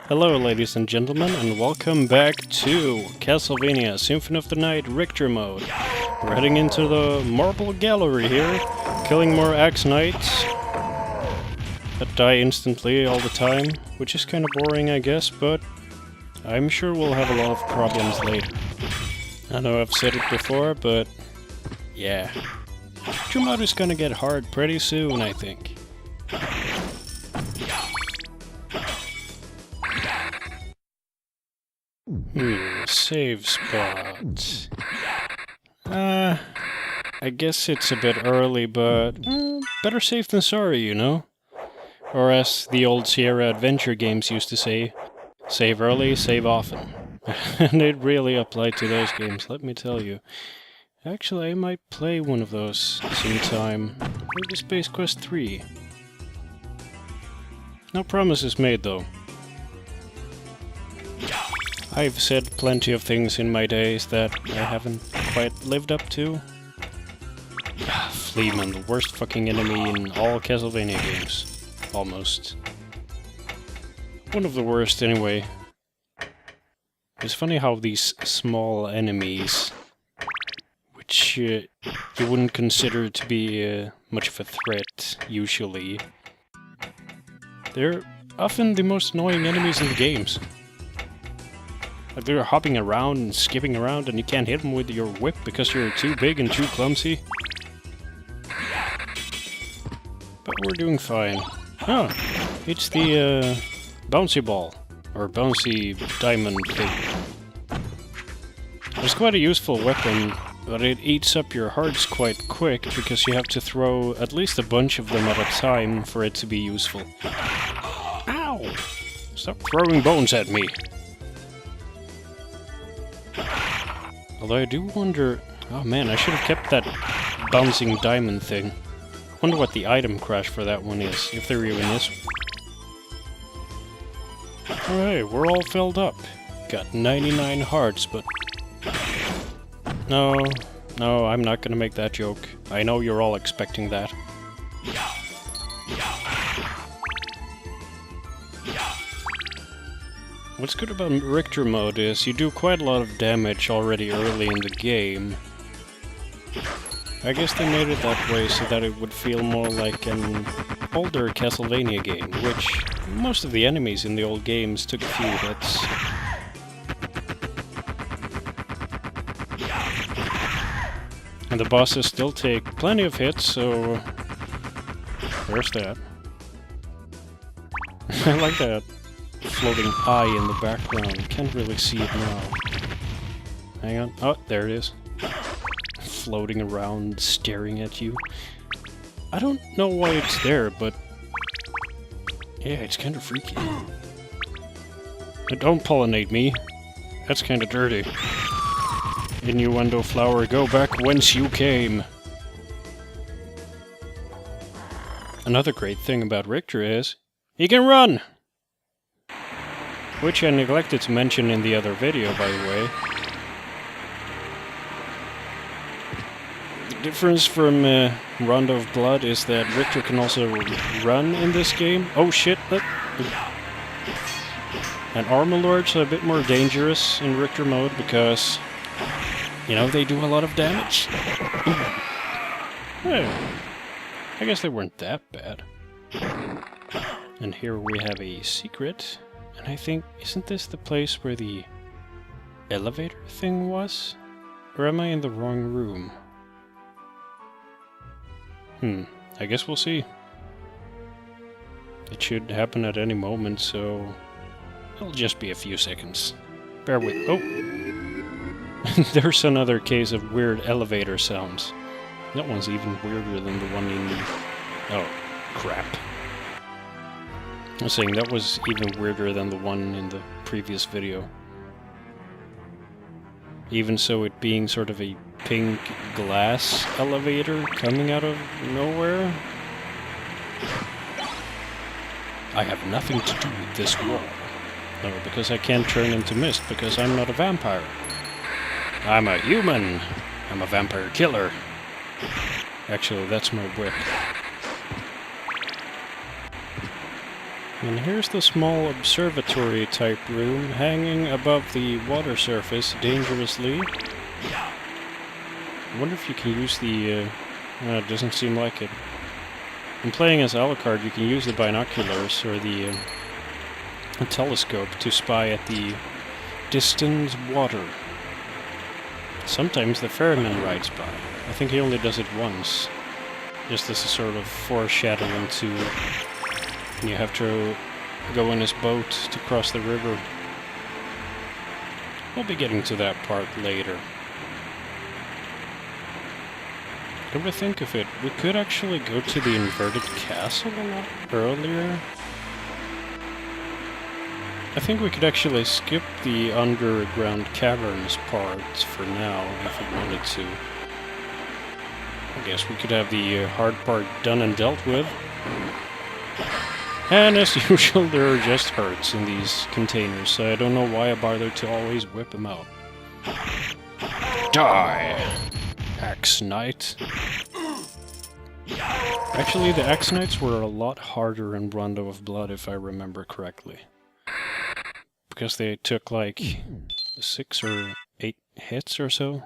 Hello ladies and gentlemen, and welcome back to Castlevania Symphony of the Night Richter Mode. We're heading into the Marble Gallery here, killing more Axe Knights that die instantly all the time, which is kind of boring I guess, but I'm sure we'll have a lot of problems later. I know I've said it before, but yeah. Richter Mode is gonna get hard pretty soon, I think. Save spot. I guess it's a bit early, but better safe than sorry, you know? Or as the old Sierra Adventure games used to say, save early, save often. And it really applied to those games, let me tell you. Actually, I might play one of those sometime. Maybe Space Quest 3. No promises made, though. I've said plenty of things in my days that I haven't quite lived up to. Fleaman, the worst fucking enemy in all Castlevania games. Almost. One of the worst, anyway. It's funny how these small enemies, which you wouldn't consider to be much of a threat, usually, they're often the most annoying enemies in the games. Like they're hopping around and skipping around and you can't hit them with your whip because you're too big and too clumsy. But we're doing fine. Oh, it's the bouncy ball, or bouncy diamond thing. It's quite a useful weapon, but it eats up your hearts quite quick because you have to throw at least a bunch of them at a time for it to be useful. Ow! Stop throwing bones at me! Although I do wonder... Oh man, I should have kept that bouncing diamond thing. I wonder what the item crash for that one is, if there even is. Alright, we're all filled up. Got 99 hearts, but... No, I'm not gonna make that joke. I know you're all expecting that. What's good about Richter Mode is you do quite a lot of damage already early in the game. I guess they made it that way so that it would feel more like an older Castlevania game, which most of the enemies in the old games took a few hits. And the bosses still take plenty of hits, so... There's that. I like that floating eye in the background. Can't really see it now. Hang on. Oh, there it is. Floating around, staring at you. I don't know why it's there, but... yeah, it's kind of freaky. But don't pollinate me. That's kind of dirty. Innuendo flower, go back whence you came. Another great thing about Richter is... he can run! Which I neglected to mention in the other video, by the way. The difference from Rondo of Blood is that Richter can also run in this game. Oh shit! And Armor Lords are a bit more dangerous in Richter Mode because, you know, they do a lot of damage. Hey, I guess they weren't that bad. And here we have a secret. And I think, isn't this the place where the elevator thing was? Or am I in the wrong room? I guess we'll see. It should happen at any moment, so... it'll just be a few seconds. Bear with... oh! There's another case of weird elevator sounds. That one's even weirder than the one in... oh, crap. I was saying that was even weirder than the one in the previous video. Even so, it being sort of a pink glass elevator coming out of nowhere. I have nothing to do with this wall. No, because I can't turn into mist, because I'm not a vampire. I'm a human! I'm a vampire killer. Actually, that's my whip. And here's the small observatory type room hanging above the water surface dangerously. I wonder if you can use the... it doesn't seem like it. In playing as Alucard, you can use the binoculars or the telescope to spy at the distant water. Sometimes the ferryman rides by. I think he only does it once. Just as a sort of foreshadowing to... you have to go in his boat to cross the river. We'll be getting to that part later. Come to think of it, we could actually go to the inverted castle a lot earlier. I think we could actually skip the underground caverns parts for now, if we wanted to. I guess we could have the hard part done and dealt with. And as usual, there are just hurts in these containers, so I don't know why I bother to always whip them out. Die! Axe Knight. Actually, the Axe Knights were a lot harder in Rondo of Blood, if I remember correctly. Because they took like 6 or 8 hits or so.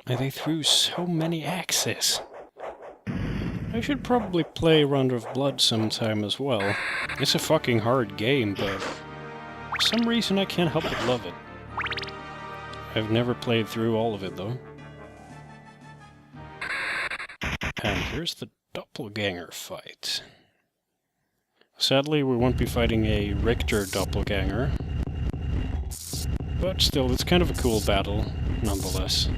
And they threw so many axes. I should probably play Rondo of Blood sometime as well. It's a fucking hard game, but for some reason I can't help but love it. I've never played through all of it, though. And here's the doppelganger fight. Sadly, we won't be fighting a Richter doppelganger. But still, it's kind of a cool battle, nonetheless.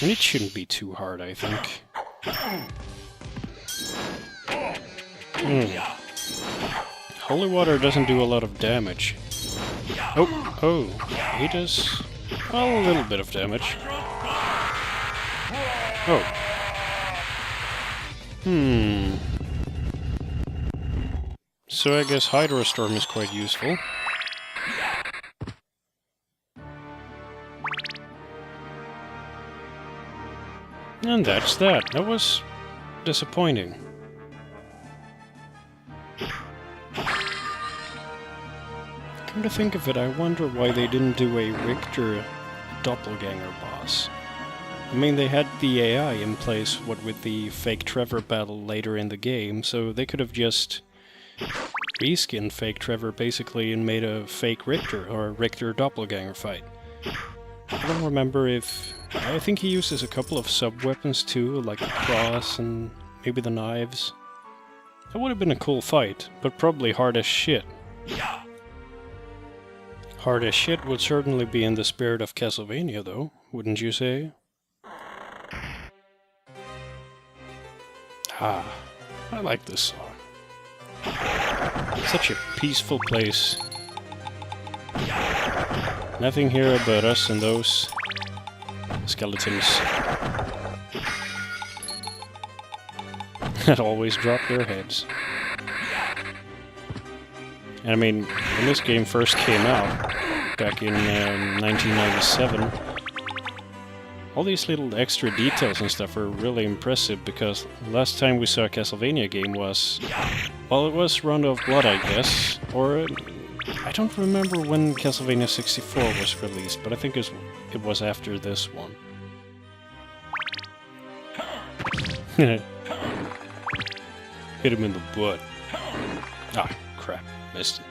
And it shouldn't be too hard, I think. Holy water doesn't do a lot of damage. Oh, he does a little bit of damage. Oh. So I guess Hydro Storm is quite useful. And that's that. That was disappointing. Come to think of it, I wonder why they didn't do a Richter doppelganger boss. I mean, they had the AI in place, what with the fake Trevor battle later in the game, so they could have just reskinned fake Trevor basically and made a fake Richter, or a Richter doppelganger fight. I don't remember if... I think he uses a couple of sub-weapons too, like the cross and maybe the knives. That would have been a cool fight, but probably hard as shit. Hard as shit would certainly be in the spirit of Castlevania though, wouldn't you say? Ah, I like this song. Such a peaceful place. Nothing here but us and those skeletons that always drop their heads. And I mean, when this game first came out, back in 1997, all these little extra details and stuff are really impressive, because last time we saw a Castlevania game was... well, it was Rondo of Blood, I guess, or... I don't remember when Castlevania 64 was released, but I think it was after this one. Hit him in the butt. Ah, crap. Missed it.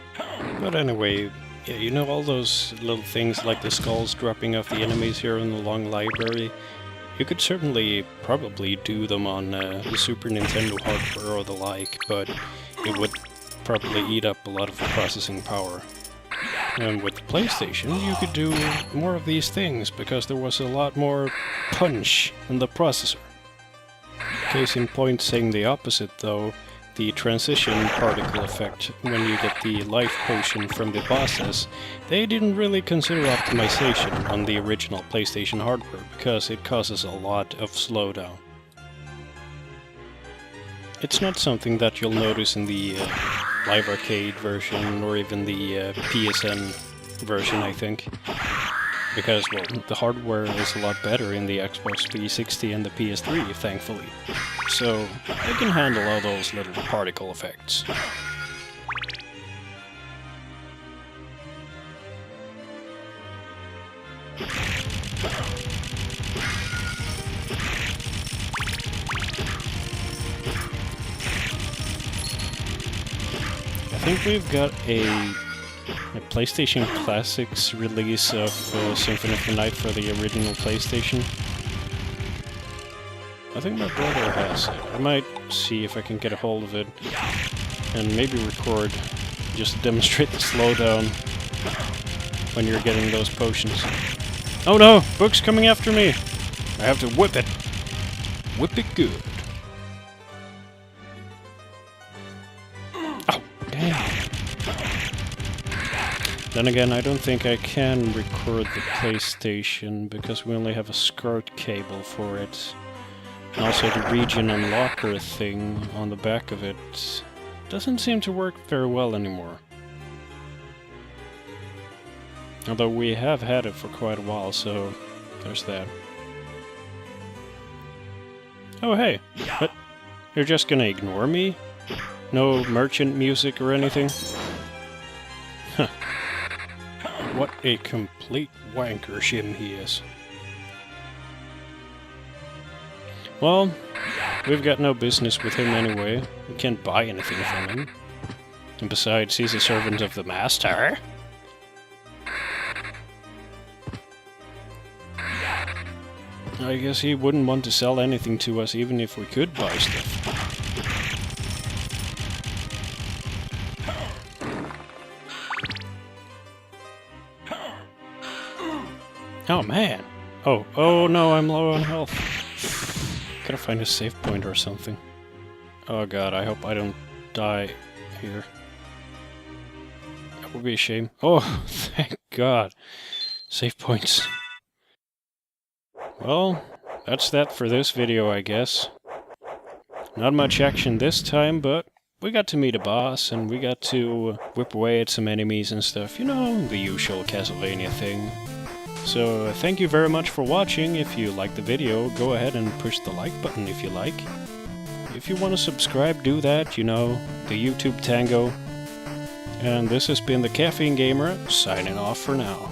But anyway, yeah, you know all those little things like the skulls dropping off the enemies here in the long library? You could certainly probably do them on the Super Nintendo hardware or the like, but it would probably eat up a lot of the processing power. And with the PlayStation, you could do more of these things, because there was a lot more punch in the processor. Case in point, saying the opposite though, the transition particle effect when you get the life potion from the bosses, they didn't really consider optimization on the original PlayStation hardware, because it causes a lot of slowdown. It's not something that you'll notice in the Live Arcade version, or even the PSN version, I think. Because, well, the hardware is a lot better in the Xbox 360 and the PS3, thankfully. so I can handle all those little particle effects. I think we've got a PlayStation Classics release of Symphony of the Night for the original PlayStation. I think my brother has it. I might see if I can get a hold of it and maybe record, just to demonstrate the slowdown when you're getting those potions. Oh no! Book's coming after me! I have to whip it! Whip it good. Oh, damn. Then again, I don't think I can record the PlayStation because we only have a SCART cable for it. And also the region unlocker thing on the back of it doesn't seem to work very well anymore. Although we have had it for quite a while, so there's that. Oh hey, but you're just gonna ignore me? No merchant music or anything? Huh. What a complete wanker shim he is. Well, we've got no business with him anyway. We can't buy anything from him. And besides, he's a servant of the master. I guess he wouldn't want to sell anything to us even if we could buy stuff. Oh man! Oh no, I'm low on health. Gotta find a save point or something. Oh god, I hope I don't die here. That would be a shame. Oh, thank god. Save points. Well, that's that for this video, I guess. Not much action this time, but we got to meet a boss, and we got to whip away at some enemies and stuff. You know, the usual Castlevania thing. So, thank you very much for watching. If you liked the video, go ahead and push the like button if you like. If you want to subscribe, do that, you know, the YouTube tango. And this has been the Caffeine Gamer, signing off for now.